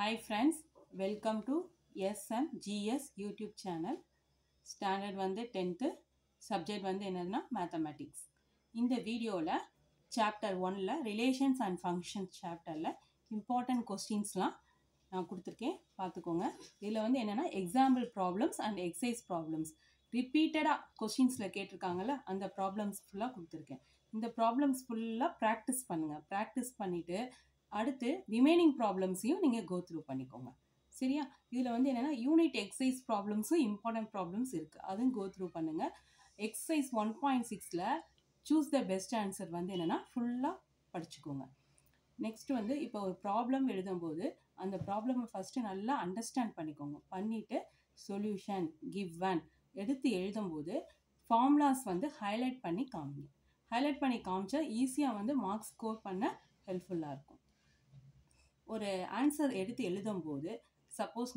Hi friends, welcome to SMGS YouTube channel. Standard வந்து 10th, subject வந்து என்னதுன்னா mathematics. இந்த வீடியோவில் சாப்டர் 1ல் ரிலேஷன்ஸ் அண்ட் ஃபங்க்ஷன்ஸ் சாப்டரில் இம்பார்ட்டன்ட் கொஸ்டின்ஸ்லாம் நான் கொடுத்துருக்கேன், பார்த்துக்கோங்க. இதில் வந்து என்னென்னா example problems and exercise problems ரிப்பீட்டடாக கொஸ்டின்ஸில் கேட்டிருக்காங்கல்ல, அந்த ப்ராப்ளம்ஸ் ஃபுல்லாக கொடுத்துருக்கேன். இந்த ப்ராப்ளம்ஸ் ஃபுல்லாக ப்ராக்டிஸ் பண்ணுங்கள். ப்ராக்டிஸ் பண்ணிவிட்டு அடுத்து ரிமைனிங் ப்ராப்ளம்ஸையும் நீங்கள் கோ த்ரூ பண்ணிக்கோங்க, சரியா? இதில் வந்து என்னென்னா யூனிட் எக்ஸசைஸ் ப்ராப்ளம்ஸும் இம்பார்ட்டன்ட் ப்ராப்ளம்ஸ் இருக்குது, அதுவும் கோ த்ரூ பண்ணுங்கள். எக்ஸசைஸ் 1.6ல் சூஸ் த பெஸ்ட் ஆன்சர் வந்து என்னென்னா ஃபுல்லாக படிச்சுக்கோங்க. நெக்ஸ்ட் வந்து இப்போ ஒரு ப்ராப்ளம் எழுதும்போது அந்த ப்ராப்ளமை ஃபஸ்ட்டு நல்லா அண்டர்ஸ்டாண்ட் பண்ணிக்கோங்க. பண்ணிவிட்டு சொல்யூஷன் கிவன் எடுத்து எழுதும்போது ஃபார்முலாஸ் வந்து ஹைலைட் பண்ணி காமிங்க. ஹைலைட் பண்ணி காமிச்சா ஈஸியாக வந்து மார்க்ஸ் ஸ்கோர் பண்ண ஹெல்ப்ஃபுல்லாக இருக்கும். ஒரு ஆன்சர் எடுத்து எழுதும்போது சப்போஸ்